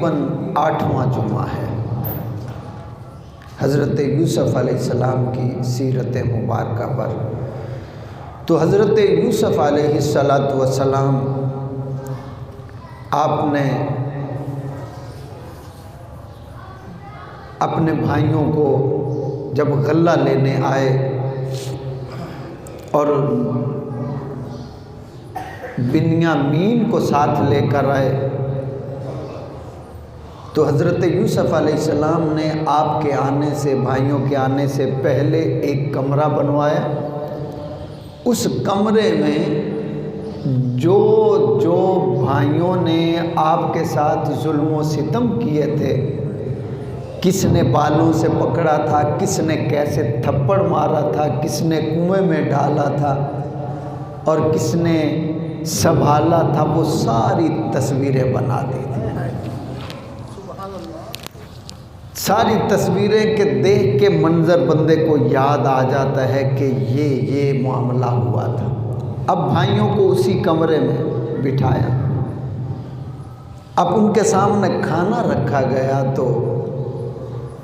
8واں جمعہ ہے حضرت یوسف علیہ السلام کی سیرت مبارکہ پر۔ تو حضرت یوسف علیہ السلام آپ نے اپنے بھائیوں کو جب غلہ لینے آئے اور بنیامین کو ساتھ لے کر آئے تو حضرت یوسف علیہ السلام نے آپ کے آنے سے، بھائیوں کے آنے سے پہلے ایک کمرہ بنوایا۔ اس کمرے میں جو بھائیوں نے آپ کے ساتھ ظلم و ستم کیے تھے، کس نے بالوں سے پکڑا تھا، کس نے کیسے تھپڑ مارا تھا، کس نے کنویں میں ڈالا تھا اور کس نے سنبھالا تھا، وہ ساری تصویریں بنا دی تھی۔ ساری تصویریں کے دیکھ کے منظر بندے کو یاد آ جاتا ہے کہ یہ معاملہ ہوا تھا۔ اب بھائیوں کو اسی کمرے میں بٹھایا، اب ان کے سامنے کھانا رکھا گیا، تو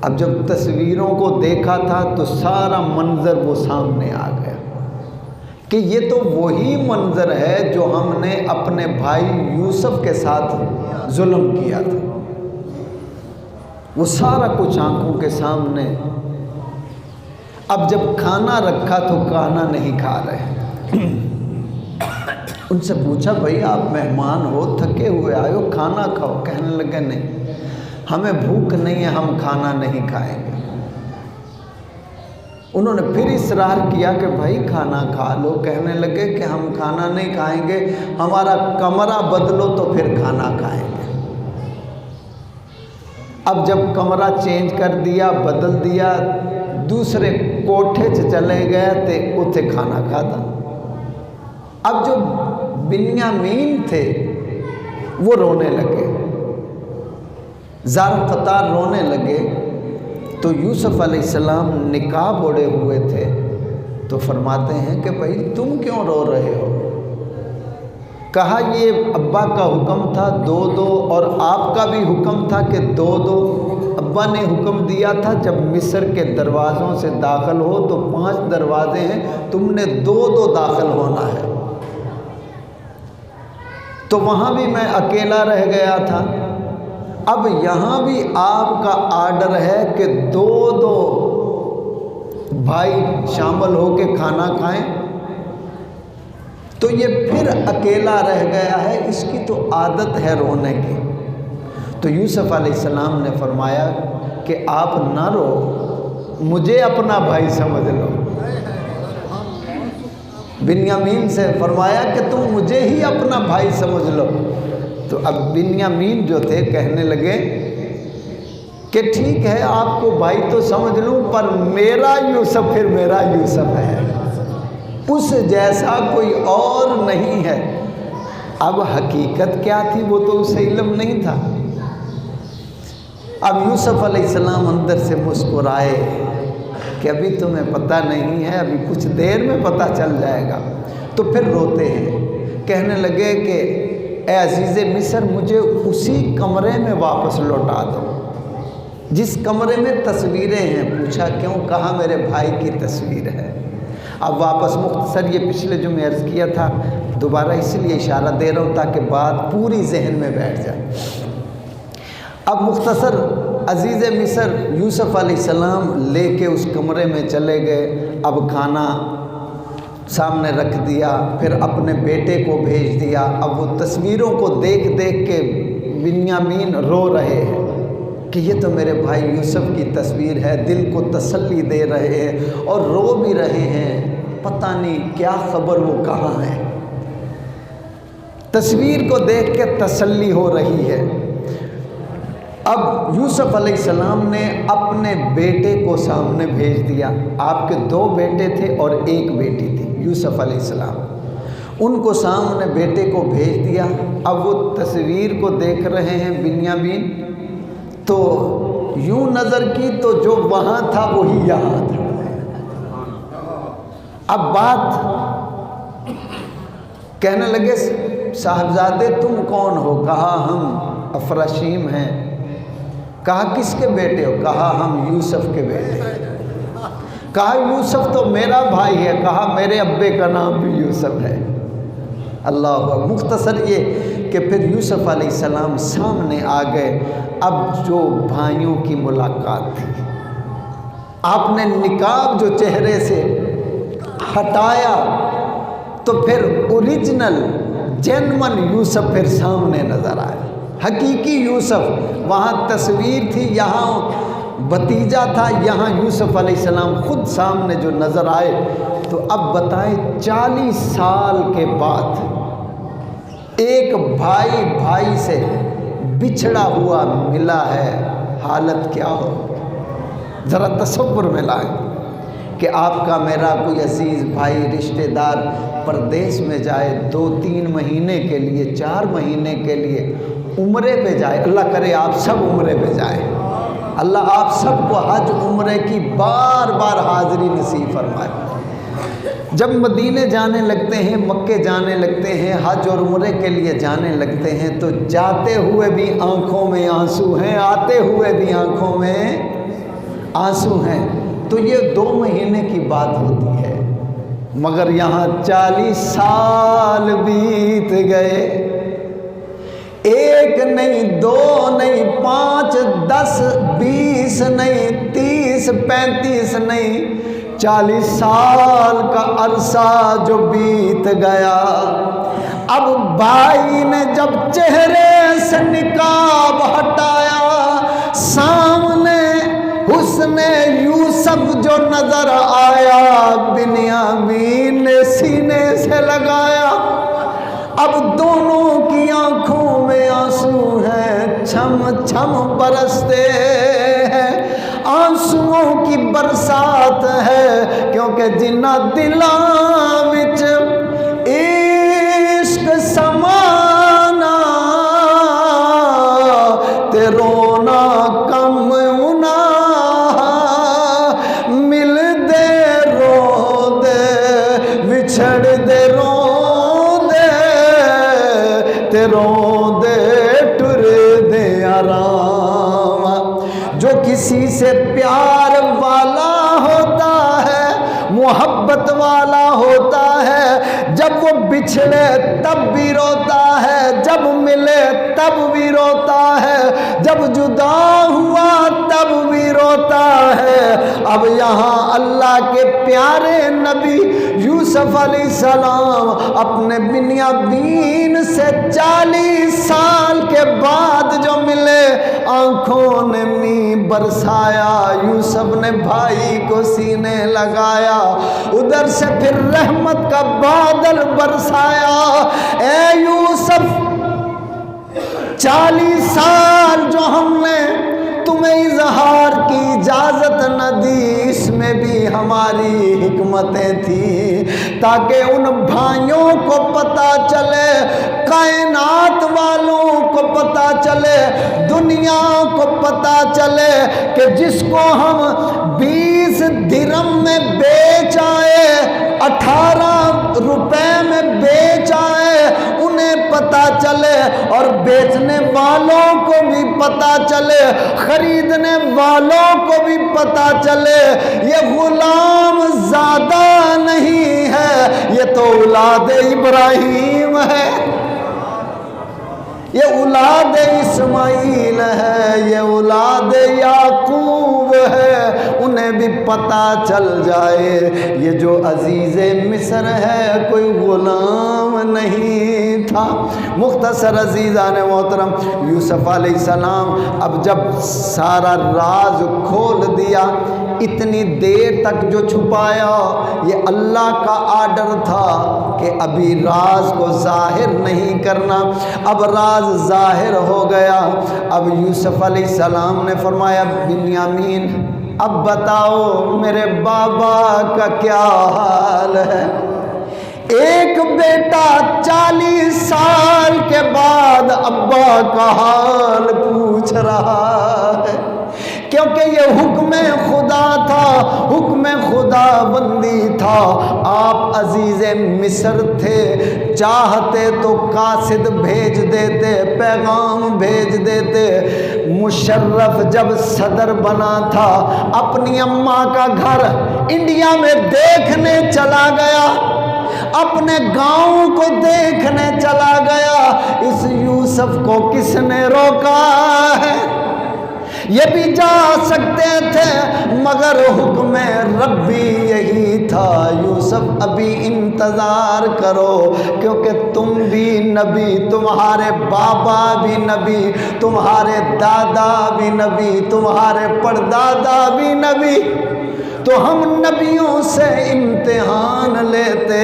اب جب تصویروں کو دیکھا تھا تو سارا منظر وہ سامنے آ گیا کہ یہ تو وہی منظر ہے جو ہم نے اپنے بھائی یوسف کے ساتھ ظلم کیا تھا۔ وہ سارا کچھ آنکھوں کے سامنے۔ اب جب کھانا رکھا تو کھانا نہیں کھا رہے۔ ان سے پوچھا بھائی آپ مہمان ہو، تھکے ہوئے آئے ہو، کھانا کھاؤ۔ کہنے لگے نہیں، ہمیں بھوک نہیں ہے، ہم کھانا نہیں کھائیں گے۔ انہوں نے پھر اصرار کیا کہ بھائی کھانا کھا لو۔ کہنے لگے کہ ہم کھانا نہیں کھائیں گے، ہمارا کمرہ بدلو تو پھر کھانا کھائیں گے۔ اب جب کمرہ چینج کر دیا، بدل دیا، دوسرے کوٹھے سے چلے گئے تے اتھے کھانا کھاتا۔ اب جو بنیامین تھے وہ رونے لگے، زار قطار رونے لگے۔ تو یوسف علیہ السلام نقاب اوڑے ہوئے تھے، تو فرماتے ہیں کہ بھائی تم کیوں رو رہے ہو؟ کہا یہ ابا کا حکم تھا 2 اور آپ کا بھی حکم تھا کہ 2۔ ابا نے حکم دیا تھا جب مصر کے دروازوں سے داخل ہو تو 5 دروازے ہیں، تم نے 2 داخل ہونا ہے۔ تو وہاں بھی میں اکیلا رہ گیا تھا، اب یہاں بھی آپ کا آرڈر ہے کہ 2 بھائی شامل ہو کے کھانا کھائیں، تو یہ پھر اکیلا رہ گیا ہے، اس کی تو عادت ہے رونے کی۔ تو یوسف علیہ السلام نے فرمایا کہ آپ نہ رو، مجھے اپنا بھائی سمجھ لو۔ بنیامین سے فرمایا کہ تم مجھے ہی اپنا بھائی سمجھ لو۔ تو اب بنیامین جو تھے کہنے لگے کہ ٹھیک ہے آپ کو بھائی تو سمجھ لوں، پر میرا یوسف پھر میرا یوسف ہے، اس جیسا کوئی اور نہیں ہے۔ اب حقیقت کیا تھی وہ تو اسے علم نہیں تھا۔ اب یوسف علیہ السلام اندر سے مسکرائے کہ ابھی تمہیں پتہ نہیں ہے، ابھی کچھ دیر میں پتہ چل جائے گا۔ تو پھر روتے ہیں، کہنے لگے کہ اے عزیز مصر، مجھے اسی کمرے میں واپس لوٹا دو جس کمرے میں تصویریں ہیں۔ پوچھا کیوں؟ کہا میرے بھائی کی تصویر ہے۔ اب واپس مختصر، یہ پچھلے جو میں عرض کیا تھا دوبارہ اس لیے اشارہ دے رہا ہوں تاکہ بات پوری ذہن میں بیٹھ جائے۔ اب مختصر عزیز مصر یوسف علیہ السلام لے کے اس کمرے میں چلے گئے۔ اب کھانا سامنے رکھ دیا، پھر اپنے بیٹے کو بھیج دیا۔ اب وہ تصویروں کو دیکھ دیکھ کے بنیامین رو رہے ہیں کہ یہ تو میرے بھائی یوسف کی تصویر ہے، دل کو تسلی دے رہے ہیں اور رو بھی رہے ہیں، پتہ نہیں کیا خبر وہ کہاں ہے۔ تصویر کو دیکھ کے تسلی ہو رہی ہے۔ اب یوسف علیہ السلام نے اپنے بیٹے کو سامنے بھیج دیا۔ آپ کے 2 بیٹے تھے اور 1 بیٹی تھی، یوسف علیہ السلام، ان کو سامنے بیٹے کو بھیج دیا۔ اب وہ تصویر کو دیکھ رہے ہیں بنیامین، تو یوں نظر کی تو جو وہاں تھا وہی یہاں تھا۔ اب بات کہنے لگے صاحبزادے تم کون ہو؟ کہا ہم افراشیم ہیں، کہا کس کے بیٹے ہو؟ کہا ہم یوسف کے بیٹے ہیں۔ کہا یوسف تو میرا بھائی ہے۔ کہا میرے ابے کا نام بھی یوسف ہے۔ اللہ اکبر۔ مختصر یہ کہ پھر یوسف علیہ السلام سامنے آ گئے۔ اب جو بھائیوں کی ملاقات تھی، آپ نے نقاب جو چہرے سے ہٹایا تو پھر اوریجنل جینون یوسف پھر سامنے نظر آئے، حقیقی یوسف۔ وہاں تصویر تھی، یہاں بھتیجا تھا، یہاں یوسف علیہ السلام خود سامنے جو نظر آئے۔ تو اب بتائیں 40 سال کے بعد ایک بھائی بھائی سے بچھڑا ہوا ملا ہے، حالت کیا ہو؟ ذرا تصور میں لائیں کہ آپ کا میرا کوئی عزیز بھائی رشتہ دار پردیس میں جائے 2-3 مہینے کے لیے، 4 مہینے کے لیے عمرے پہ جائے۔ اللہ کرے آپ سب عمرے پہ جائیں، اللہ آپ سب کو حج عمرے کی بار بار حاضری نصیب فرمائے۔ جب مدینے جانے لگتے ہیں، مکے جانے لگتے ہیں، حج اور عمرے کے لیے جانے لگتے ہیں تو جاتے ہوئے بھی آنکھوں میں آنسو ہیں، آتے ہوئے بھی آنکھوں میں آنسو ہیں۔ تو یہ 2 مہینے کی بات ہوتی ہے، مگر یہاں 40 سال بیت گئے۔ 1 نہیں، 2 نہیں، 5، 10، 20 نہیں، 30، 35 نہیں، 40 سال کا عرصہ جو بیت گیا۔ اب بھائی نے جب چہرے سے نقاب ہٹایا، سامنے حسن یوسف جو نظر آیا، بنیامین نے سینے سے لگایا۔ اب دونوں کی آنکھوں میں آنسو ہیں، چھم چھم برستے ہیں، آنسوؤں کی برسات ہے، کیونکہ جنہ دلاں وچ عشق سمانا تے رونا کم ہونا، مل دے رو دے وچھڑ دے رو رو دے ٹر دے آرام۔ جو کسی سے پیار والا ہوتا ہے، محبت والا ہوتا ہے، جب وہ بچھڑے تب بھی روتا ہے، جب ملے تب بھی روتا ہے، جب جدا ہوا تب بھی روتا ہے۔ اب یہاں اللہ کے پیارے نبی یوسف علیہ السلام اپنے بنیامین سے 40 سال کے بعد جو ملے، آنکھوں نے می برسایا، یوسف نے بھائی کو سینے لگایا، ادھر سے پھر رحمت کا بادل برسایا۔ اے یوسف، 40 سال جو ہم نے تمہیں اظہار کی اجازت نہ دی، اس میں بھی ہماری حکمتیں تھیں، تاکہ ان بھائیوں کو پتہ چلے، کائنات والوں کو پتہ چلے، دنیا کو پتہ چلے کہ جس کو ہم 20 درہم میں بیچ آئے، 18 روپے میں بیچ آئے، انہیں پتہ چلے، اور بیچنے والوں کو بھی پتہ چلے، خریدنے والوں کو بھی پتہ چلے، یہ غلام زادہ نہیں ہے، یہ تو اولاد ابراہیم ہے، یہ اولاد اسماعیل ہے، یہ اولاد یعقوب ہے۔ انہیں بھی پتہ چل جائے یہ جو عزیز مصر ہے کوئی غلام نہیں تھا۔ مختصر عزیزان محترم، یوسف علیہ السلام اب جب سارا راز کھول دیا، اتنی دیر تک جو چھپایا یہ اللہ کا آرڈر تھا کہ ابھی راز کو ظاہر نہیں کرنا، اب راز ظاہر ہو گیا۔ اب یوسف علیہ السلام نے فرمایا بنیامین اب بتاؤ میرے بابا کا کیا حال ہے۔ ایک بیٹا 40 سال کے بعد ابا کا حال پوچھ رہا ہے، کیونکہ یہ حکم خدا تھا حکم خدا بندی تھا، آپ عزیز مصر تھے، چاہتے تو قاصد بھیج دیتے، پیغام بھیج دیتے۔ مشرف جب صدر بنا تھا، اپنی اماں کا گھر انڈیا میں دیکھنے چلا گیا، اپنے گاؤں کو دیکھنے چلا گیا۔ اس یوسف کو کس نے روکا ہے؟ یہ بھی جا سکتے تھے مگر حکم ربی یہی تھا، یوسف ابھی انتظار کرو، کیونکہ تم بھی نبی، تمہارے بابا بھی نبی، تمہارے دادا بھی نبی، تمہارے پردادا بھی نبی، تو ہم نبیوں سے امتحان لیتے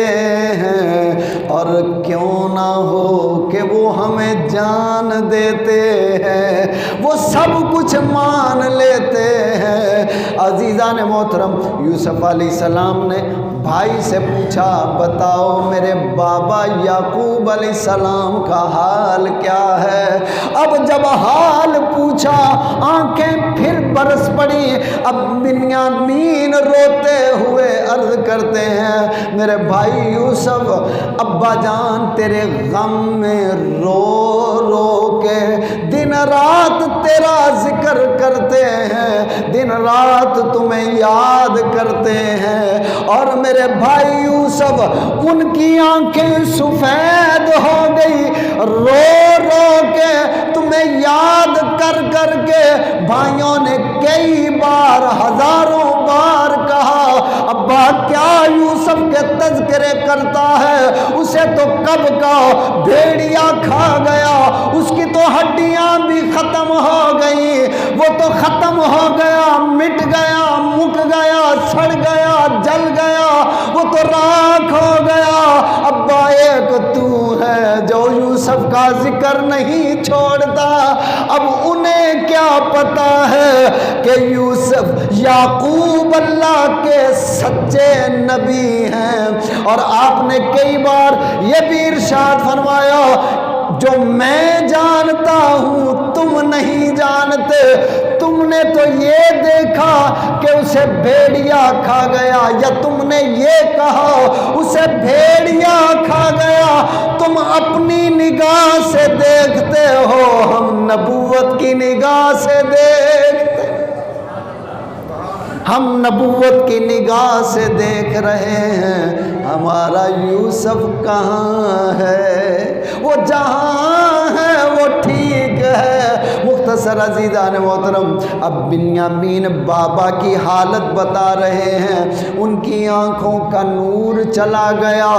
ہیں، اور کیوں نہ ہو کہ وہ ہمیں جان دیتے ہیں، وہ سب کچھ مان لیتے ہیں۔ عزیزان محترم، یوسف علیہ السلام نے بھائی سے پوچھا، بتاؤ میرے بابا یعقوب علیہ السلام کا حال کیا ہے؟ اب جب حال پوچھا آنکھیں پھر برس پڑی۔ اب بنیامین روتے ہوئے عرض کرتے ہیں، میرے بھائی یوسف، ابا جان تیرے غم میں رو رو کے دن رات تیرا ذکر کرتے ہیں، دن رات تمہیں یاد کرتے ہیں، اور میرے بھائی یوسف ان کی آنکھیں سفید ہو گئی، رو رو کے تمہیں یاد کر کر کے بھائیوں نے کئی بار، ہزاروں بار کہا، ابا کیا یوسف کے تذکرے کرتا ہے؟ اسے تو کب کا بھیڑیا کھا گیا، اس کی تو ہڈیاں بھی ختم ہو گئی، وہ تو ختم ہو گیا، مٹ گیا، مک گیا، سڑ گیا، جل گیا، وہ تو راکھ ہو گیا۔ ابا ایک تو ہے جو یوسف کا ذکر نہیں چھوڑتا۔ اب انہیں کیا پتا ہے کہ یوسف یعقوب اللہ کے سچے نبی ہیں، اور آپ نے کئی بار یہ بھی ارشاد فرمایا، جو میں جانتا ہوں تم نہیں جانتے، تم نے تو یہ دیکھا کہ اسے بھیڑیا کھا گیا، یا تم نے یہ کہا اسے بھیڑیا کھا گیا، تم اپنی نگاہ سے دیکھتے ہو، ہم نبوت کی نگاہ سے دیکھتے، ہم نبوت کی نگاہ سے دیکھ رہے ہیں، ہمارا یوسف کہاں ہے؟ وہ جہاں ہے وہ ٹھیک ہے۔ مختصر عزیزان محترم، اب بنیامین بابا کی حالت بتا رہے ہیں، ان کی آنکھوں کا نور چلا گیا،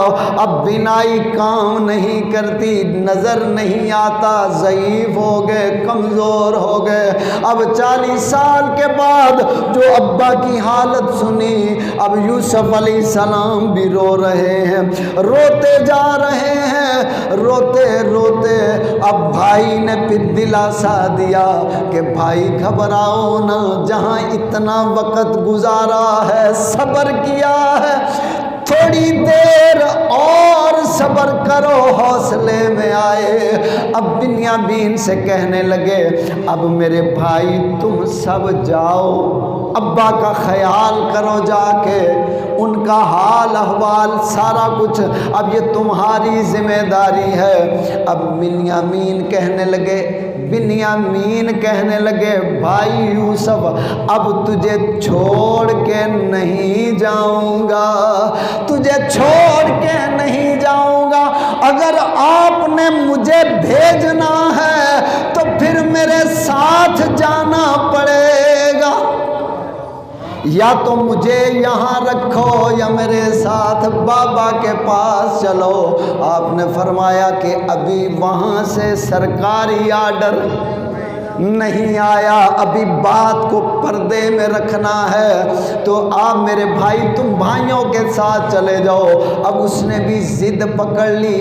اب بینائی کام نہیں کرتی، نظر نہیں آتا، ضعیف ہو گئے، کمزور ہو گئے۔ اب 40 سال کے بعد جو ابا کی حالت سنی، اب یوسف علیہ السلام بھی رو رہے ہیں، روتے جا رہے ہیں، روتے روتے اب بھائی نے پھر دلاسا دیا کہ بھائی گھبراؤ نہ، جہاں اتنا وقت گزارا ہے، صبر کیا ہے، تھوڑی دیر اور صبر کرو، حوصلے میں آئے۔ اب بنیامین سے کہنے لگے، اب میرے بھائی تم سب جاؤ، ابا کا خیال کرو، جا کے ان کا حال احوال سارا کچھ، اب یہ تمہاری ذمہ داری ہے۔ اب بنیامین کہنے لگے بھائی یوسف، اب تجھے چھوڑ کے نہیں جاؤں گا، تجھے چھوڑ کے نہیں جاؤں گا، اگر آپ نے مجھے بھیجنا ہے تو پھر میرے ساتھ جانا پڑے گا، یا تو مجھے یہاں رکھو یا میرے ساتھ بابا کے پاس چلو۔ آپ نے فرمایا کہ ابھی وہاں سے سرکاری آرڈر نہیں آیا، ابھی بات کو پردے میں رکھنا ہے، تو آپ میرے بھائی تم بھائیوں کے ساتھ چلے جاؤ۔ اب اس نے بھی ضد پکڑ لی،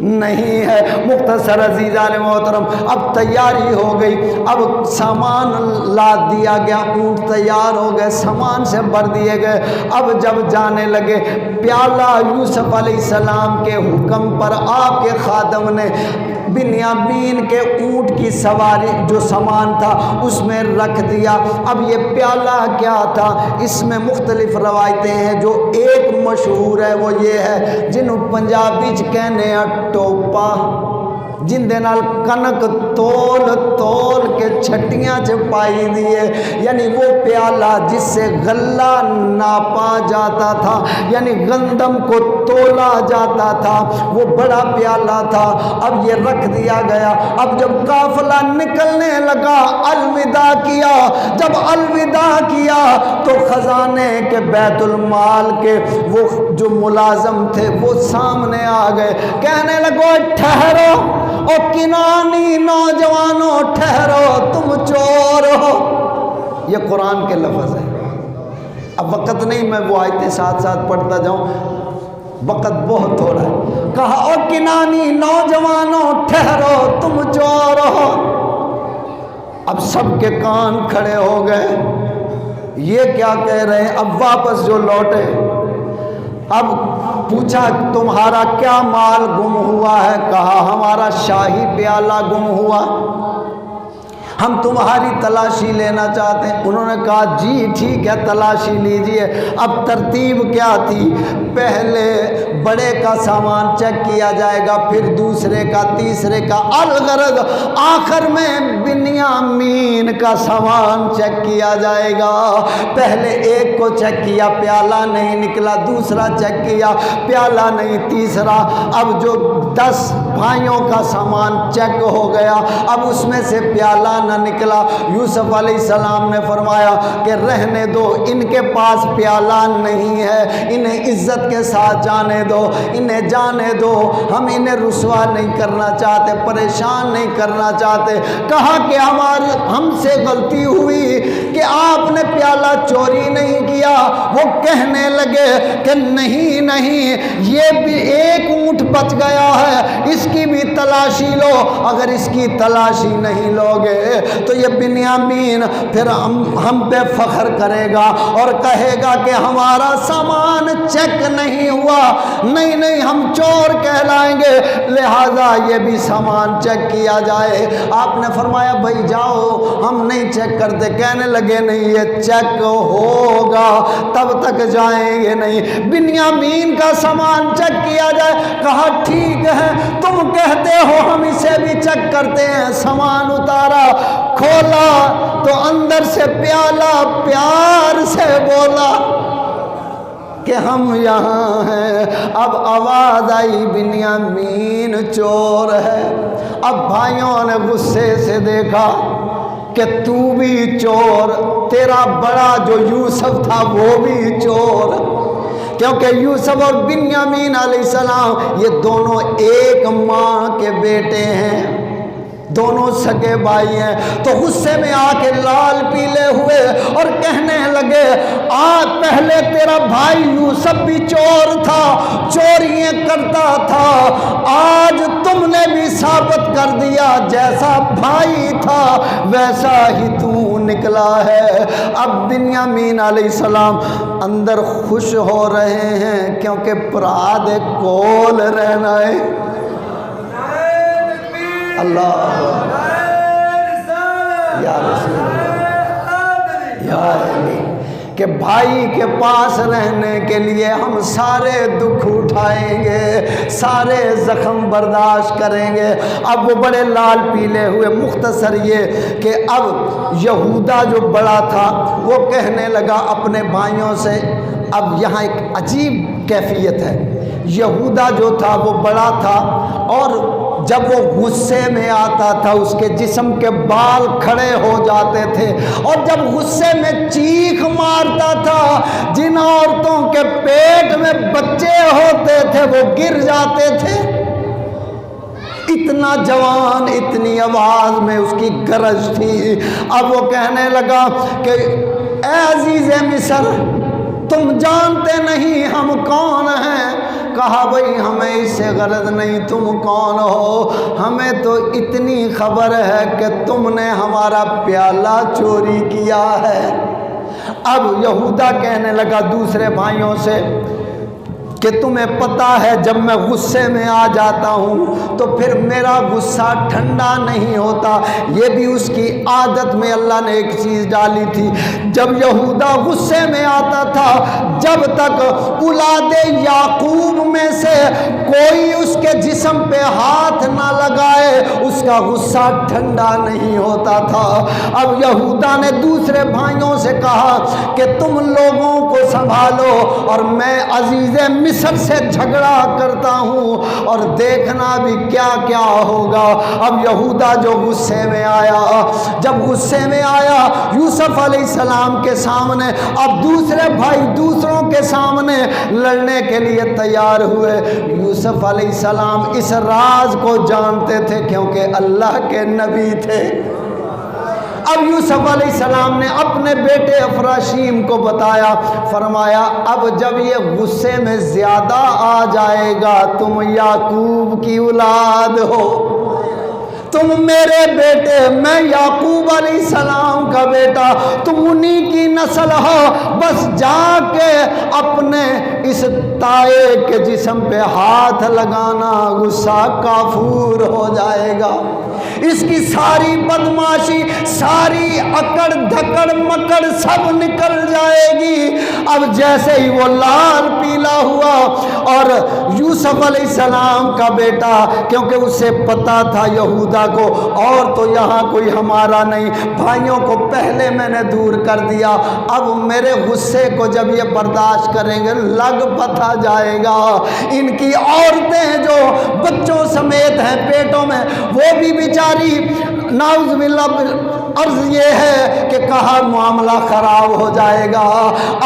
نہیں ہے۔ مختصر عزیزان محترم، اب تیاری ہو گئی، اب سامان لاد دیا گیا، اونٹ تیار ہو گئے، سامان سے بھر دیے گئے۔ اب جب جانے لگے، پیالہ یوسف علیہ السلام کے حکم پر آپ کے خادم نے بنیامین کے اونٹ کی سواری جو سامان تھا اس میں رکھ دیا۔ اب یہ پیالہ کیا تھا؟ اس میں مختلف روایتیں ہیں، جو ایک مشہور ہے وہ یہ ہے جنہوں پنجابی چ کہنے ہیں ٹوپا، جن دے نال کنک تول تول کے چھٹیاں چھپائی دیے، یعنی وہ پیالہ جس سے غلہ ناپا جاتا تھا، یعنی گندم کو تولا جاتا تھا، وہ بڑا پیالہ تھا۔ اب یہ رکھ دیا گیا۔ اب جب قافلہ نکلنے لگا، الوداع کیا، جب الوداع کیا تو خزانے کے بیت المال کے وہ جو ملازم تھے وہ سامنے آ گئے، کہنے لگو ٹھہرو او کنانی نوجوانوں، ٹھہرو تم چور ہو۔ یہ قرآن کے لفظ ہے۔ اب وقت نہیں میں وہ آیتیں ساتھ ساتھ پڑھتا جاؤں، وقت بہت تھوڑا ہے۔ کہا او کنانی نوجوانوں ٹھہرو تم چور ہو۔ اب سب کے کان کھڑے ہو گئے، یہ کیا کہہ رہے ہیں؟ اب واپس جو لوٹے، اب پوچھا تمہارا کیا مال گم ہوا ہے؟ کہا ہمارا شاہی پیالہ گم ہوا، ہم تمہاری تلاشی لینا چاہتے ہیں۔ انہوں نے کہا جی ٹھیک ہے تلاشی لیجئے۔ اب ترتیب کیا تھی؟ پہلے بڑے کا سامان چیک کیا جائے گا، پھر دوسرے کا، تیسرے کا، الغرض آخر میں بنیامین کا سامان چیک کیا جائے گا۔ پہلے ایک کو چیک کیا، پیالہ نہیں نکلا، دوسرا چیک کیا، پیالہ نہیں، تیسرا۔ اب جو 10 بھائیوں کا سامان چیک ہو گیا، اب اس میں سے پیالہ نہ نکلا۔ یوسف علیہ السلام نے فرمایا کہ رہنے دو، ان کے پاس پیالہ نہیں ہے، انہیں عزت کے ساتھ جانے دو، انہیں جانے دو، ہم انہیں رسوا نہیں کرنا چاہتے، پریشان نہیں کرنا چاہتے۔ کہا کہ ہم سے غلطی ہوئی کہ آپ نے پیالہ چوری نہیں کیا۔ وہ کہنے لگے کہ نہیں نہیں، یہ بھی ایک اونٹ بچ گیا ہے، اس کی بھی تلاشی لو، اگر اس کی تلاشی نہیں لوگے تو یہ بنیامین پھر ہم پہ فخر کرے گا اور کہے گا کہ ہمارا سامان چیک نہیں ہوا، نہیں نہیں ہم چور کہلائیں گے، لہذا یہ بھی سامان چیک کیا جائے۔ آپ نے فرمایا بھائی جاؤ، ہم نہیں چیک کرتے۔ کہنے لگے نہیں یہ چیک ہوگا، تب تک جائیں گے نہیں، بنیامین کا سامان چیک کیا جائے۔ کہا ٹھیک ہے تم کہتے ہو، ہم اسے بھی چیک کرتے ہیں۔ سامان اتارا، کھولا تو اندر سے پیالہ پیار سے بولا کہ ہم یہاں ہیں۔ اب آواز آئی بنیامین چور ہے۔ اب بھائیوں نے غصے سے دیکھا کہ تو بھی چور، تیرا بڑا جو یوسف تھا وہ بھی چور، کیونکہ یوسف اور بنیامین علیہ السلام یہ دونوں ایک ماں کے بیٹے ہیں، دونوں سگے بھائی ہیں۔ تو غصے میں آ کے لال پیلے ہوئے اور کہنے لگے پہلے تیرا بھائی یوسف بھی چور تھا، چوریاں کرتا تھا، آج تم نے بھی ثابت کر دیا جیسا بھائی تھا ویسا ہی تو نکلا ہے۔ اب بنیامین علیہ السلام اندر خوش ہو رہے ہیں کیونکہ پراد کول رہنا ہے۔ اللہ یا رسول اللہ یا علی، کہ بھائی کے پاس رہنے کے لیے ہم سارے دکھ اٹھائیں گے، سارے زخم برداشت کریں گے۔ اب وہ بڑے لال پیلے ہوئے۔ مختصر یہ کہ اب یہودا جو بڑا تھا وہ کہنے لگا اپنے بھائیوں سے، اب یہاں ایک عجیب کیفیت ہے۔ یہودا جو تھا وہ بڑا تھا، اور جب وہ غصے میں آتا تھا اس کے جسم کے بال کھڑے ہو جاتے تھے، اور جب غصے میں چیخ مارتا تھا جن عورتوں کے پیٹ میں بچے ہوتے تھے وہ گر جاتے تھے۔ اتنا جوان، اتنی آواز میں اس کی گرج تھی۔ اب وہ کہنے لگا کہ اے عزیز مصر، تم جانتے نہیں ہم کون ہیں؟ کہا بھئی ہمیں اس سے غرض نہیں تم کون ہو، ہمیں تو اتنی خبر ہے کہ تم نے ہمارا پیالہ چوری کیا ہے۔ اب یہودا کہنے لگا دوسرے بھائیوں سے کہ تمہیں پتہ ہے جب میں غصے میں آ جاتا ہوں تو پھر میرا غصہ ٹھنڈا نہیں ہوتا، یہ بھی اس کی عادت میں اللہ نے ایک چیز ڈالی تھی۔ جب یہودا غصے میں آتا تھا جب تک اولاد یعقوب میں سے کوئی اس کے جسم پہ ہاتھ نہ لگائے اس کا غصہ ٹھنڈا نہیں ہوتا تھا۔ اب یہودا نے دوسرے بھائیوں سے کہا کہ تم لوگوں کو سنبھالو اور میں عزیز مصر سے جھگڑا کرتا ہوں اور دیکھنا بھی کیا کیا ہوگا۔ اب یہودا جو غصے میں آیا، جب غصے میں آیا یوسف علیہ السلام کے سامنے، اب دوسرے بھائی دوسروں کے سامنے لڑنے کے لیے تیار ہوئے۔ یوسف علیہ السلام اس راز کو جانتے تھے کیونکہ اللہ کے نبی تھے۔ اب یوسف علیہ السلام نے اپنے بیٹے افراشیم کو بتایا، فرمایا اب جب یہ غصے میں زیادہ آ جائے گا تم یعقوب کی اولاد ہو، تم میرے بیٹے، میں یعقوب علیہ السلام کا بیٹا، تم انہی کی نسل ہو، بس جا کے اپنے اس تائے کے جسم پہ ہاتھ لگانا، غصہ کافور ہو جائے گا، اس کی ساری بدماشی، ساری اکڑ دھکڑ مکڑ سب نکل جائے گی۔ اب جیسے ہی وہ لال پیلا ہوا اور یوسف علیہ السلام کا بیٹا، کیونکہ اسے پتا تھا یہودا کو اور تو یہاں کوئی ہمارا نہیں، بھائیوں کو پہلے میں نے دور کر دیا، اب میرے غصے کو جب یہ برداشت کریں گے لگ پتہ جائے گا، ان کی عورتیں جو بچوں سمیت ہیں پیٹوں میں وہ بھی بیچاری نعوذ باللہ، عرض یہ ہے کہ کہا معاملہ خراب ہو جائے گا۔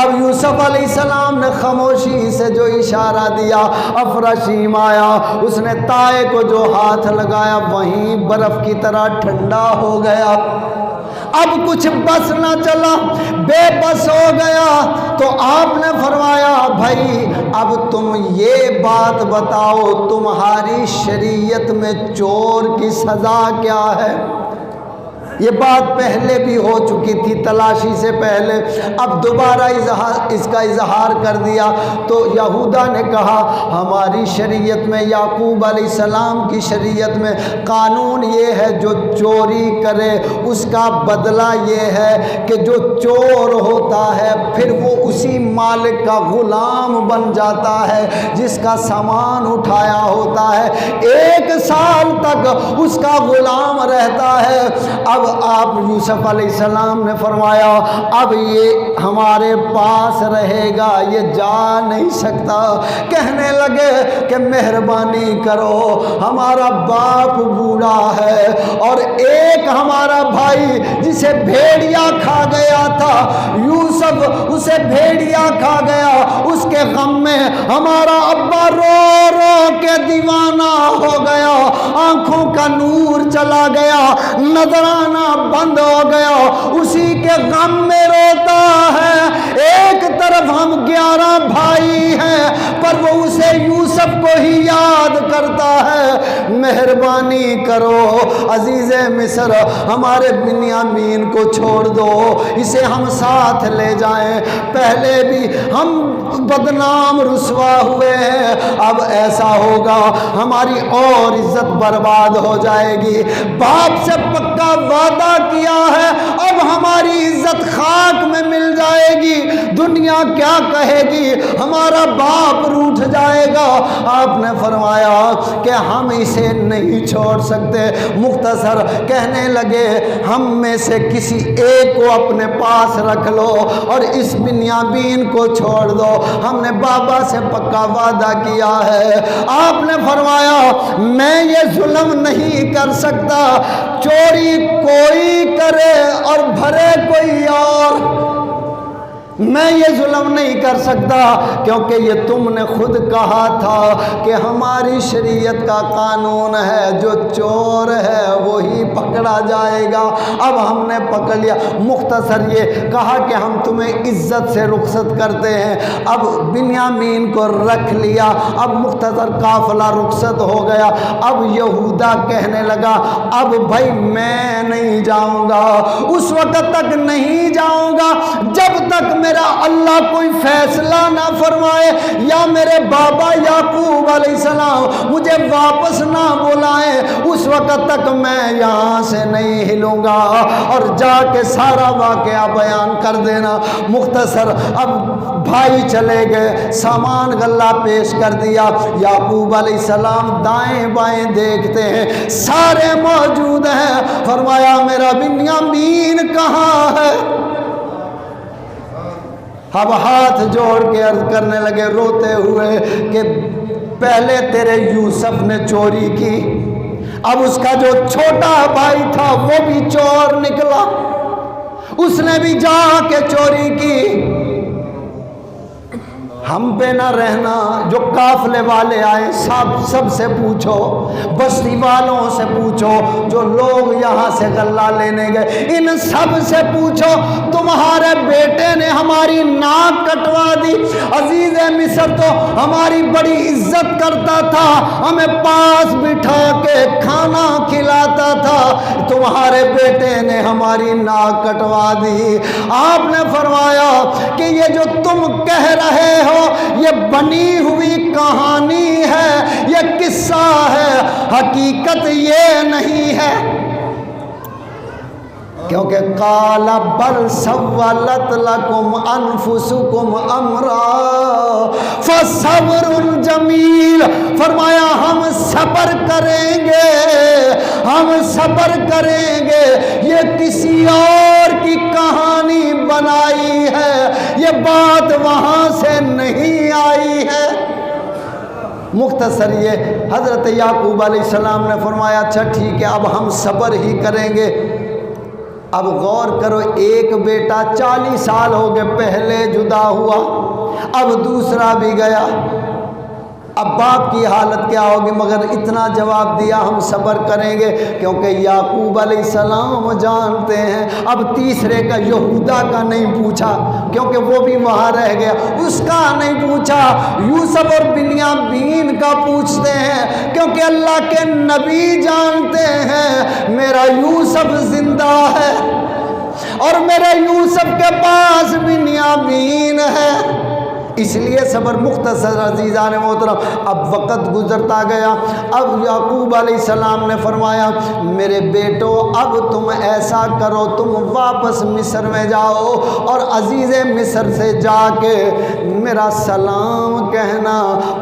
اب یوسف علیہ السلام نے خاموشی سے جو اشارہ دیا، افراشیم آیا، اس نے تائے کو جو ہاتھ لگایا وہیں برف کی طرح ٹھنڈا ہو گیا۔ اب کچھ بس نہ چلا، بے بس ہو گیا، تو آپ نے فرمایا بھائی اب تم یہ بات بتاؤ تمہاری شریعت میں چور کی سزا کیا ہے؟ یہ بات پہلے بھی ہو چکی تھی تلاشی سے پہلے، اب دوبارہ اس کا اظہار کر دیا تو یہودا نے کہا ہماری شریعت میں، یعقوب علیہ السلام کی شریعت میں قانون یہ ہے جو چوری کرے اس کا بدلہ یہ ہے کہ جو چور ہوتا ہے پھر وہ اسی مالک کا غلام بن جاتا ہے جس کا سامان اٹھایا ہوتا ہے، 1 سال تک اس کا غلام رہتا ہے۔ اب آپ یوسف علیہ السلام نے فرمایا اب یہ ہمارے پاس رہے گا، یہ جا نہیں سکتا۔ کہنے لگے کہ مہربانی کرو، ہمارا باپ بوڑھا ہے اور ایک ہمارا بھائی جسے بھیڑیا کھا گیا تھا، یوسف اسے بھیڑیا کھا گیا، اس کے غم میں ہمارا ابا رو رو کے دیوانہ ہو گیا، آنکھوں کا نور چلا گیا، نظرانہ بند ہو گیا، اسی کے غم میں روتا ہے۔ ایک طرف ہم 11 بھائی ہیں پر وہ اسے یوسف کو ہی یاد کرتا ہے، مہربانی کرو عزیز مصر ہمارے بنیامین کو چھوڑ دو، اسے ہم ساتھ لے جائیں، پہلے بھی ہم بدنام رسوا ہوئے ہیں، اب ایسا ہوگا ہماری اور عزت برباد ہو جائے گی، باپ سے پکا وعدہ کیا ہے اب ہماری عزت خاک میں مل جائے گی، دنیا کیا کہے گی، ہمارا باپ روٹھ جائے گا۔ آپ نے فرمایا کہ ہم اسے نہیں چھوڑ سکتے، مختصر کہنے لگے ہم میں سے کسی ایک کو اپنے پاس رکھ لو اور اس بنیامین کو چھوڑ دو، ہم نے بابا سے پکا وعدہ کیا ہے۔ آپ نے فرمایا میں یہ ظلم نہیں کر سکتا، چوری کوئی کرے اور بھرے کوئی اور، میں یہ ظلم نہیں کر سکتا کیونکہ یہ تم نے خود کہا تھا کہ ہماری شریعت کا قانون ہے جو چور ہے وہی پکڑا پکڑا جائے گا۔ اب ہم نے پکڑ لیا۔ مختصر یہ کہا کہ ہم تمہیں عزت سے رخصت کرتے ہیں۔ اب بنیامین کو رکھ لیا۔ اب مختصر قافلہ رخصت ہو گیا۔ اب یہودا کہنے لگا اب بھائی میں نہیں جاؤں گا، اس وقت تک نہیں جاؤں گا جب تک میرا اللہ کوئی فیصلہ نہ فرمائے یا میرے بابا یعقوب علیہ السلام مجھے واپس نہ بلائیں، اس وقت تک میں یہاں سے نہیں ہلوں گا۔ اور جا کے سارا واقعہ بیان کر دینا۔ مختصر اب بھائی چلے گئے، سامان غلہ پیش کر دیا۔ یعقوب علیہ السلام دائیں بائیں دیکھتے ہیں، سارے موجود ہیں۔ فرمایا میرا بنیامین کہاں ہے؟ اب ہاتھ جوڑ کے عرض کرنے لگے روتے ہوئے کہ پہلے تیرے یوسف نے چوری کی، اب اس کا جو چھوٹا بھائی تھا وہ بھی چور نکلا، اس نے بھی جا کے چوری کی۔ ہم پہ نہ رہنا، جو قافلے والے آئے سب سے پوچھو، بستی والوں سے پوچھو، جو لوگ یہاں سے غلہ لینے گئے ان سب سے پوچھو، تمہارے بیٹے نے ہماری ناک کٹوا دی۔ عزیز مصر تو ہماری بڑی عزت کرتا تھا، ہمیں پاس بٹھا کے کھانا کھلاتا تھا، تمہارے بیٹے نے ہماری ناک کٹوا دی۔ آپ نے فرمایا کہ یہ جو تم کہہ رہے ہو یہ بنی ہوئی کہانی ہے، یہ قصہ ہے، حقیقت یہ نہیں ہے۔ کیونکہ قال بل سولت لکم انفسکم امرا فصبر جمیل، فرمایا ہم صبر کریں گے، ہم صبر کریں گے، یہ کسی اور کی کہانی بنائی ہے، یہ بات وہاں سے نہیں آئی ہے۔ مختصر یہ حضرت یعقوب علیہ السلام نے فرمایا اچھا ٹھیک ہے اب ہم صبر ہی کریں گے۔ اب غور کرو، ایک بیٹا 40 سال ہو گئے پہلے جدا ہوا، اب دوسرا بھی گیا، اب باپ کی حالت کیا ہوگی؟ مگر اتنا جواب دیا ہم صبر کریں گے، کیونکہ یعقوب علیہ السلام جانتے ہیں۔ اب تیسرے کا یہودا کا نہیں پوچھا کیونکہ وہ بھی وہاں رہ گیا، اس کا نہیں پوچھا، یوسف اور بنیامین کا پوچھتے ہیں، کیونکہ اللہ کے نبی جانتے ہیں میرا یوسف زندہ ہے اور میرے یوسف کے پاس بنیامین ہے، اس لیے صبر۔ مختصر عزیزان محترم اب وقت گزرتا گیا، اب یعقوب علیہ السلام نے فرمایا میرے بیٹو اب تم ایسا کرو، تم واپس مصر میں جاؤ اور عزیز مصر سے جا کے میرا سلام کہنا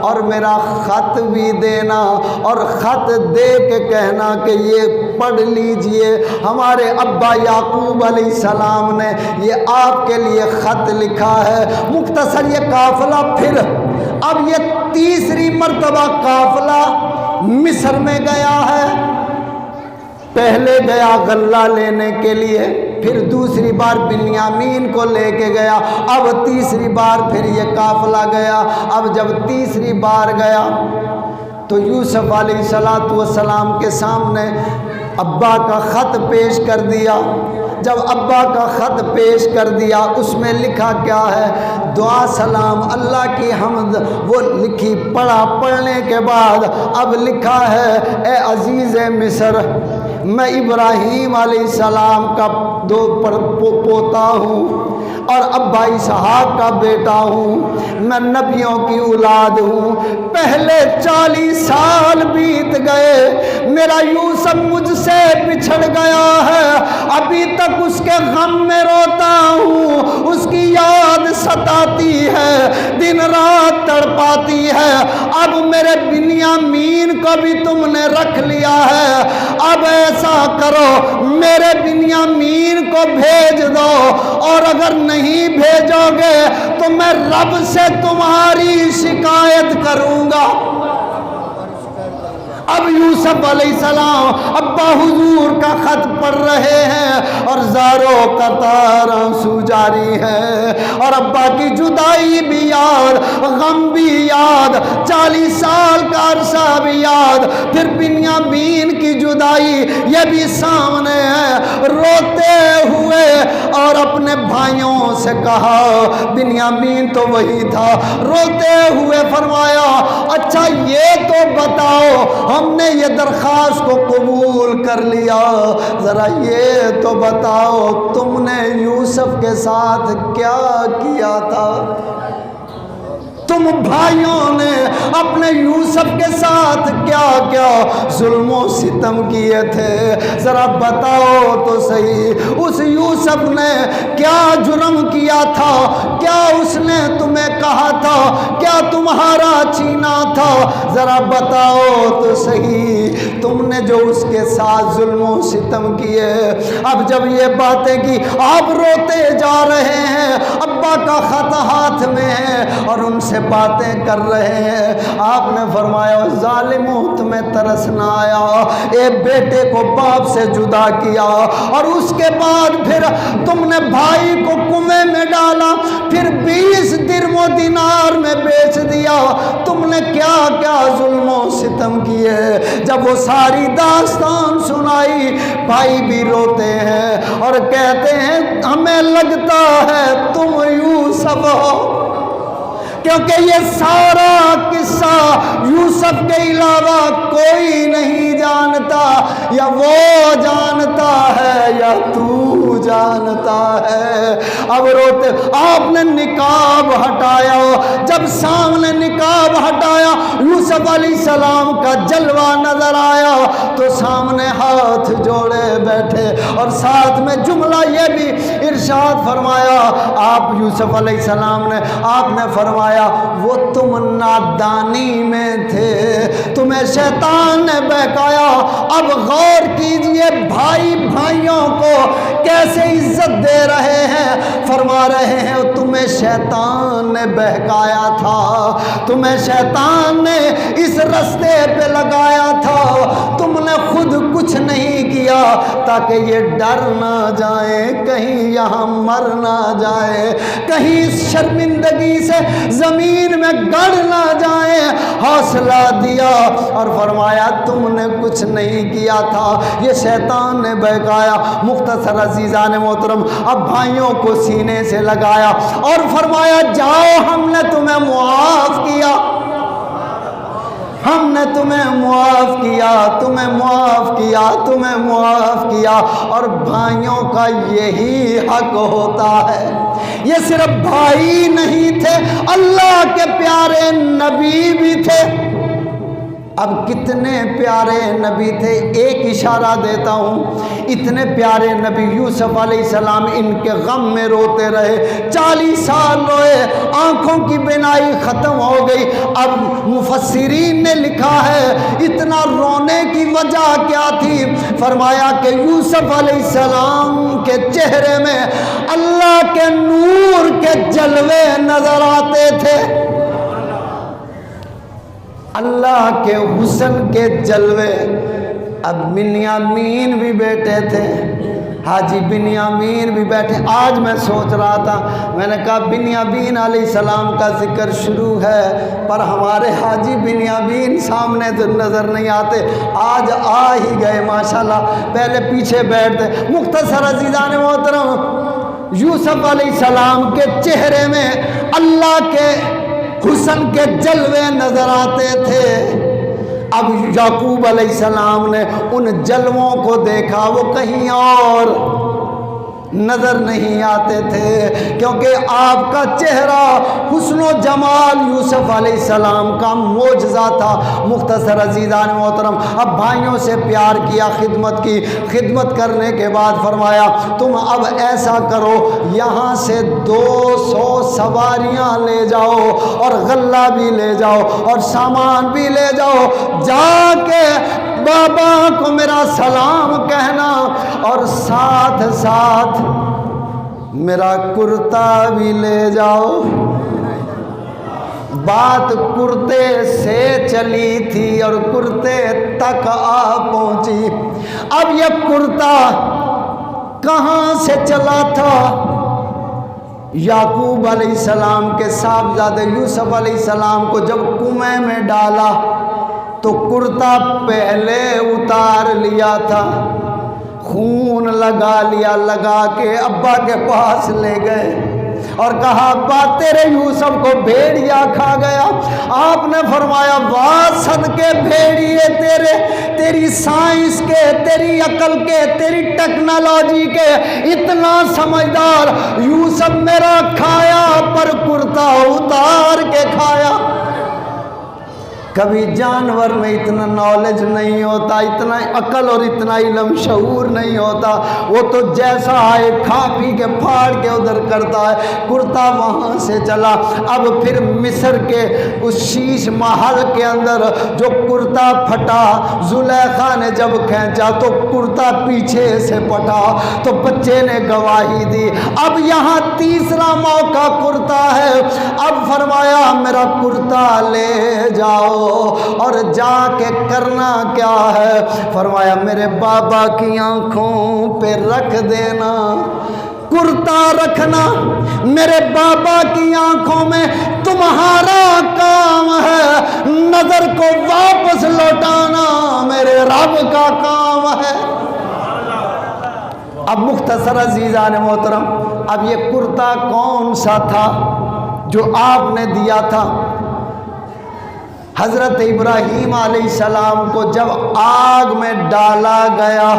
اور میرا خط بھی دینا، اور خط دے کے کہنا کہ یہ پڑھ لیجئے، ہمارے ابا یعقوب علیہ السلام نے یہ آپ کے لیے خط لکھا ہے۔ مختصر یہ قافلہ پھر اب یہ تیسری مرتبہ قافلہ مصر میں گیا ہے، پہلے گیا غلہ لینے کے لیے، پھر دوسری بار بنیامین کو لے کے گیا، اب تیسری بار پھر یہ قافلہ گیا۔ اب جب تیسری بار گیا تو یوسف علیہ السلام کے سامنے ابا کا خط پیش کر دیا۔ جب ابا کا خط پیش کر دیا اس میں لکھا کیا ہے؟ دعا سلام اللہ کی حمد وہ لکھی، پڑھنے کے بعد اب لکھا ہے اے عزیز مصر میں ابراہیم علیہ السلام کا پوتا ہوں اور ابا اسحاق کا بیٹا ہوں، میں نبیوں کی اولاد ہوں، پہلے 40 سال بیت گئے، میرا یوسف مجھ سے بچھڑ گیا ہے، ابھی تک اس کے غم میں روتا ہوں، اس کی یاد ستاتی ہے، دن رات تڑپاتی ہے، اب میرے بنیامین کو بھی تم نے رکھ لیا ہے، اب ایسا کرو میرے بنیامین کو بھیج دو، اور اگر نہیں بھیجو گے تو میں رب سے تمہاری شکایت کروں گا۔ اب یوسف علیہ السلام ابا حضور کا خط پڑھ رہے ہیں اور زاروں قطار آنسو جاری ہے، اور ابا کی جدائی بھی یاد، غم بھی یاد، 40 سال کا عرصہ بھی یاد، پھر بنیامین کی جدائی یہ بھی سامنے ہے۔ روتے ہوئے اور اپنے بھائیوں سے کہا، بنیامین تو وہی تھا، روتے ہوئے فرمایا اچھا یہ تو بتاؤ، ہم نے یہ درخواست کو قبول کر لیا، ذرا یہ تو بتاؤ تم نے یوسف کے ساتھ کیا کیا تھا؟ تم بھائیوں نے اپنے یوسف کے ساتھ کیا کیا ظلم و ستم کیے تھے، ذرا بتاؤ تو صحیح، اس یوسف نے کیا جرم کیا تھا؟ کیا اس نے تمہیں کہا تھا؟ کیا تمہارا چھینا تھا؟ ذرا بتاؤ تو صحیح، تم نے جو اس کے ساتھ ظلم و ستم کیے۔ اب جب یہ باتیں کی آپ روتے جا رہے ہیں، ابا کا خط ہاتھ میں ہے اور ان سے باتیں کر رہے ہیں۔ آپ نے فرمایا ظالموں تمہیں ترس نہ آیا، ایک بیٹے کو باپ سے جدا کیا اور اس کے بعد پھر تم نے بھائی کو کنویں میں ڈالا، پھر 20 درم و دینار میں بیچ دیا، تم نے کیا کیا ظلم و ستم کیے۔ جب وہ ساری داستان سنائی بھائی بھی روتے ہیں اور کہتے ہیں ہمیں لگتا ہے تم یوسف ہو، کیونکہ یہ سارا قصہ یوسف کے علاوہ کوئی نہیں جانتا، یا وہ جانتا ہے یا تو جانتا ہے۔ اب روتے، آپ نے نقاب ہٹایا، جب سامنے نقاب ہٹایا یوسف علیہ السلام کا جلوہ نظر آیا تو سامنے ہاتھ جوڑے بیٹھے اور ساتھ میں جملہ یہ بھی ارشاد فرمایا، آپ یوسف علیہ السلام نے، آپ نے فرمایا وہ تم نادانی میں تھے، تمہیں شیطان نے بہکایا۔ اب غور کیجئے بھائی بھائیوں کو کیسے عزت دے رہے ہیں، فرما رہے ہیں تمہیں شیطان نے بہکایا تھا، تمہیں شیطان نے اس رستے پہ لگایا تھا، تم نے خود کچھ نہیں کیا تاکہ یہ ڈر نہ جائیں کہیں یہاں مر نہ جائے، کہیں اس شرمندگی سے زمین میں گڑ نہ جائیں، حوصلہ دیا اور فرمایا تم نے کچھ نہیں کیا تھا، یہ شیطان نے بہکایا۔ مختصر عزیزان محترم، اب بھائیوں کو سینے سے لگایا اور فرمایا جاؤ ہم نے تمہیں معاف کیا، ہم نے تمہیں معاف کیا، تمہیں معاف کیا، تمہیں معاف کیا۔ اور بھائیوں کا یہی حق ہوتا ہے، یہ صرف بھائی نہیں تھے، اللہ کے پیارے نبی بھی تھے۔ اب کتنے پیارے نبی تھے، ایک اشارہ دیتا ہوں، اتنے پیارے نبی یوسف علیہ السلام ان کے غم میں روتے رہے، 40 سال روئے، آنکھوں کی بینائی ختم ہو گئی۔ اب مفسرین نے لکھا ہے اتنا رونے کی وجہ کیا تھی، فرمایا کہ یوسف علیہ السلام کے چہرے میں اللہ کے نور کے جلوے نظر آتے تھے، اللہ کے حسن کے جلوے۔ اب بنیامین بھی بیٹھے تھے، حاجی بنیامین بھی بیٹھے۔ آج میں سوچ رہا تھا، میں نے کہا بنیامین علیہ السلام کا ذکر شروع ہے پر ہمارے حاجی بنیامین سامنے تو نظر نہیں آتے، آج آ ہی گئے ماشاءاللہ، پہلے پیچھے بیٹھتے۔ مختصر عزیزان محترم، یوسف علیہ السلام کے چہرے میں اللہ کے حسن کے جلوے نظر آتے تھے۔ اب یعقوب علیہ السلام نے ان جلووں کو دیکھا، وہ کہیں اور نظر نہیں آتے تھے، کیونکہ آپ کا چہرہ حسن و جمال یوسف علیہ السلام کا معجزہ تھا۔ مختصر عزیزان محترم، اب بھائیوں سے پیار کیا، خدمت کی، خدمت کرنے کے بعد فرمایا تم اب ایسا کرو یہاں سے 200 سواریاں لے جاؤ اور غلہ بھی لے جاؤ اور سامان بھی لے جاؤ، جا کے بابا کو میرا سلام کہنا اور ساتھ ساتھ میرا کرتا بھی لے جاؤ۔ بات کرتے سے چلی تھی اور کرتے تک آ پہنچی۔ اب یہ کرتا کہاں سے چلا تھا؟ یعقوب علیہ السلام کے صاحبزادے یوسف علیہ السلام کو جب کنویں میں ڈالا تو کرتا پہلے اتار لیا تھا، خون لگا لیا، لگا کے ابا کے پاس لے گئے اور کہا ابا تیرے یوسف کو بھیڑیا کھا گیا۔ آپ نے فرمایا واہ صدقے بھیڑیے تیری سائنس کے، تیری عقل کے، تیری ٹیکنالوجی کے، اتنا سمجھدار یوسف میرا کھایا پر کرتا اتار کے کھایا۔ کبھی جانور میں اتنا نالج نہیں ہوتا، اتنا عقل اور اتنا علم شعور نہیں ہوتا، وہ تو جیسا آئے کھا پی کے پھاڑ کے ادھر کرتا ہے۔ کرتا وہاں سے چلا۔ اب پھر مصر کے اس شیش محل کے اندر جو کرتا پھٹا، زلیخا نے جب کھینچا تو کرتا پیچھے سے پھٹا تو بچے نے گواہی دی۔ اب یہاں تیسرا موقع کرتا ہے۔ اب فرمایا میرا کرتا لے جاؤ اور جا کے کرنا کیا ہے؟ فرمایا میرے بابا کی آنکھوں پہ رکھ دینا، کرتا رکھنا میرے بابا کی آنکھوں میں تمہارا کام ہے، نظر کو واپس لوٹانا میرے رب کا کام ہے۔ اب مختصر عزیزان محترم، اب یہ کرتا کون سا تھا جو آپ نے دیا تھا؟ حضرت ابراہیم علیہ السلام کو جب آگ میں ڈالا گیا،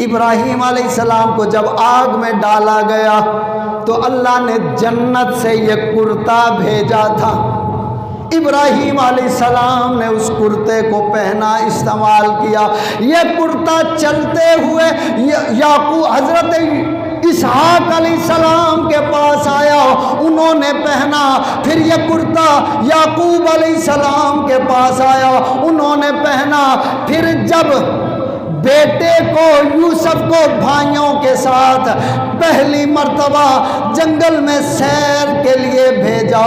ابراہیم علیہ السلام کو جب آگ میں ڈالا گیا تو اللہ نے جنت سے یہ کرتا بھیجا تھا۔ ابراہیم علیہ السلام نے اس کرتے کو پہنا، استعمال کیا۔ یہ کرتا چلتے ہوئے یعقوب حضرت اسحاق علیہ السلام کے پاس آیا، انہوں نے پہنا۔ پھر یہ کرتا یعقوب علیہ السلام کے پاس آیا، انہوں نے پہنا۔ پھر جب بیٹے کو یوسف کو بھائیوں کے ساتھ پہلی مرتبہ جنگل میں سیر کے لیے بھیجا،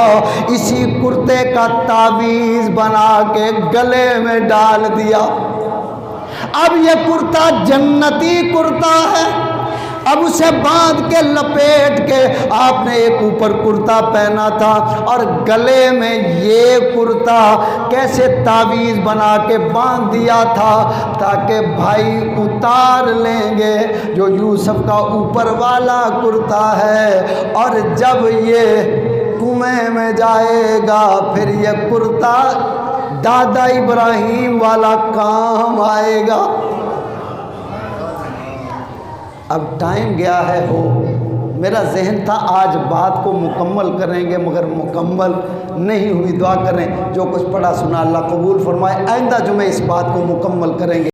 اسی کرتے کا تعویذ بنا کے گلے میں ڈال دیا۔ اب یہ کرتا جنتی کرتا ہے۔ اب اسے باندھ کے لپیٹ کے آپ نے ایک اوپر کرتا پہنا تھا اور گلے میں یہ کرتا کیسے تعویذ بنا کے باندھ دیا تھا تاکہ بھائی اتار لیں گے جو یوسف کا اوپر والا کرتا ہے، اور جب یہ کنویں میں جائے گا پھر یہ کرتا دادا ابراہیم والا کام آئے گا۔ اب ٹائم گیا ہے ہو، میرا ذہن تھا آج بات کو مکمل کریں گے مگر مکمل نہیں ہوئی۔ دعا کریں جو کچھ پڑھا سنا اللہ قبول فرمائے، آئندہ جمعہ اس بات کو مکمل کریں گے۔